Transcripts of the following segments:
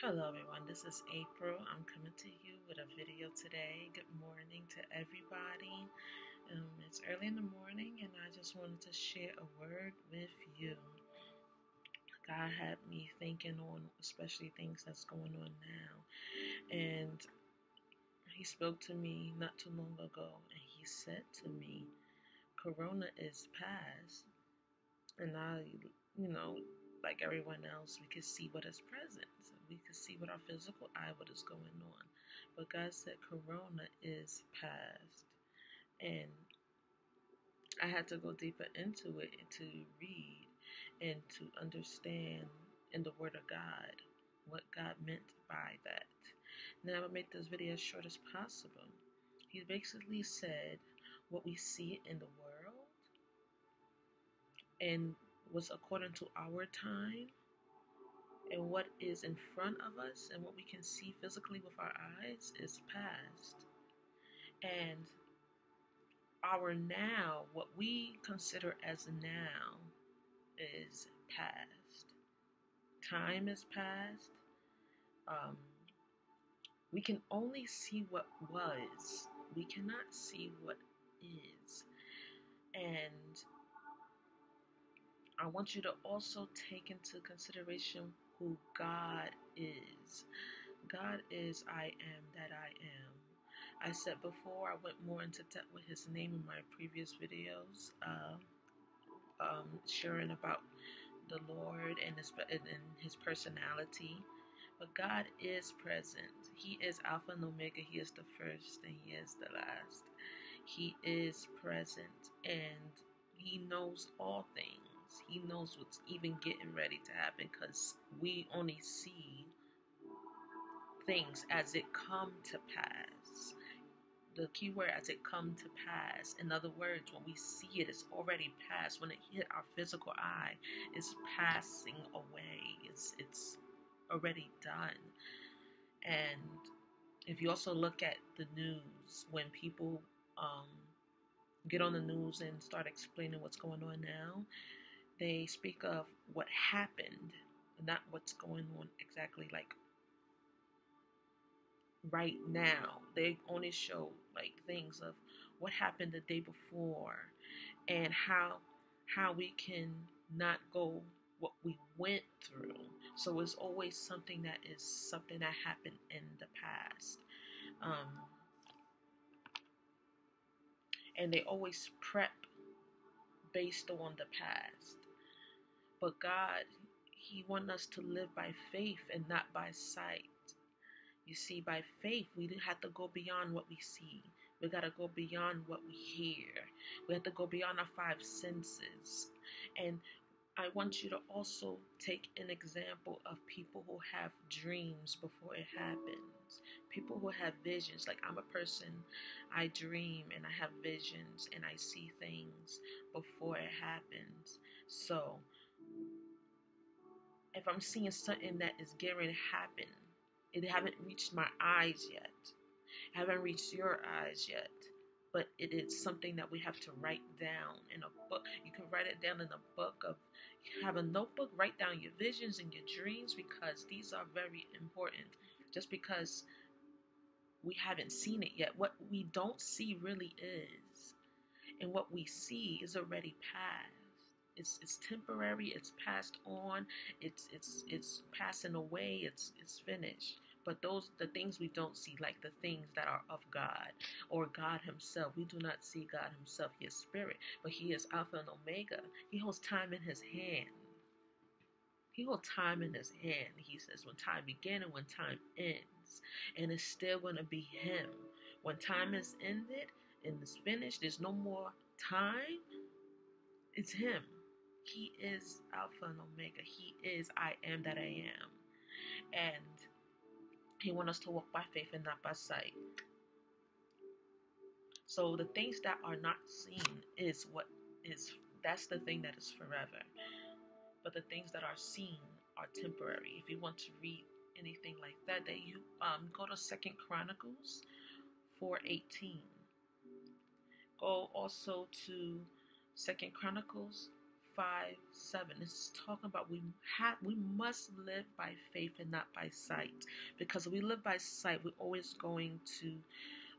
Hello everyone, this is April. I'm coming to you with a video today. Good morning to everybody. It's early in the morning and I just wanted to share a word with you. God had me thinking on especially things that's going on now. And he spoke to me not too long ago and he said to me, Corona is past. And like everyone else, we could see what is present. So we could see with our physical eye what is going on. But God said Corona is past. And I had to go deeper into it and to read and to understand in the Word of God what God meant by that. Now I'm going to make this video as short as possible. He basically said what we see in the world and what's according to our time and what is in front of us and what we can see physically with our eyes is past. And our now, what we consider as now, is past. Time is past. We can only see what was. We cannot see what is. And I want you to also take into consideration who God is. God is I am that I am. I said before, I went more into depth with his name in my previous videos, sharing about the Lord and his personality. But God is present. He is Alpha and Omega. He is the first and he is the last. He is present and he knows all things. He knows what's even getting ready to happen because we only see things as it come to pass. The key word, as it come to pass. In other words, when we see it, it's already past. When it hit our physical eye, it's passing away. It's already done. And if you also look at the news, when people get on the news and start explaining what's going on now, they speak of what happened, not what's going on exactly like right now. They only show like things of what happened the day before and how we can not go what we went through. So it's always something that happened in the past. And they always prep based on the past. But God, he wants us to live by faith and not by sight. You see, by faith, we have to go beyond what we see. We got to go beyond what we hear. We have to go beyond our five senses. And I want you to also take an example of people who have dreams before it happens. People who have visions. Like I'm a person, I dream and I have visions and I see things before it happens. So if I'm seeing something that is getting to happen, it haven't reached my eyes yet. It haven't reached your eyes yet. But it is something that we have to write down in a book. You can write it down in a book of, have a notebook, write down your visions and your dreams because these are very important. Just because we haven't seen it yet. What we don't see really is. And what we see is already past. It's temporary, it's passed on, it's passing away, it's finished. But the things we don't see, like the things that are of God or God himself, we do not see God himself. He is spirit, but he is Alpha and Omega. He holds time in his hand. He holds time in his hand. He says when time begins and when time ends. And it's still going to be him. When time is ended and it's finished, there's no more time. It's him. He is Alpha and Omega. He is I am that I am. And he wants us to walk by faith and not by sight. So the things that are not seen is that's the thing that is forever. But the things that are seen are temporary. If you want to read anything like that, you go to 2 Chronicles 4:18. Go also to 2 Chronicles 5:7. It's talking about we must live by faith and not by sight. Because if we live by sight, we're always going to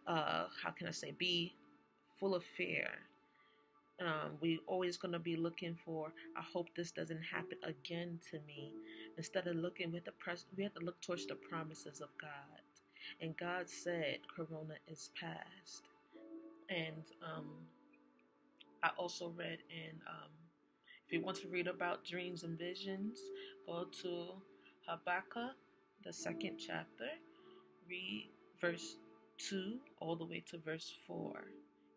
how can I say, be full of fear. We always going to be looking for, I hope this doesn't happen again to me. Instead of looking with we have to look towards the promises of God. And God said Corona is past. And I also read in, if you want to read about dreams and visions, go to Habakkuk, the 2nd chapter, read verse 2 all the way to verse 4.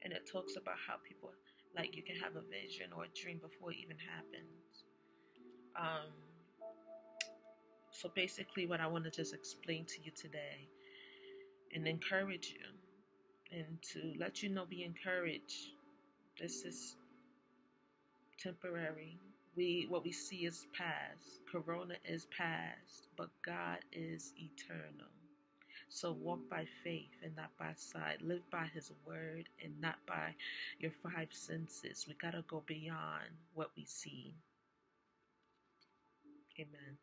And it talks about how people, like, you can have a vision or a dream before it even happens. So basically what I want to just explain to you today and encourage you and to let you know, be encouraged. This is temporary. What we see is past. Corona is past, but God is eternal. So walk by faith and not by sight. Live by His word and not by your 5 senses. We got to go beyond what we see. Amen.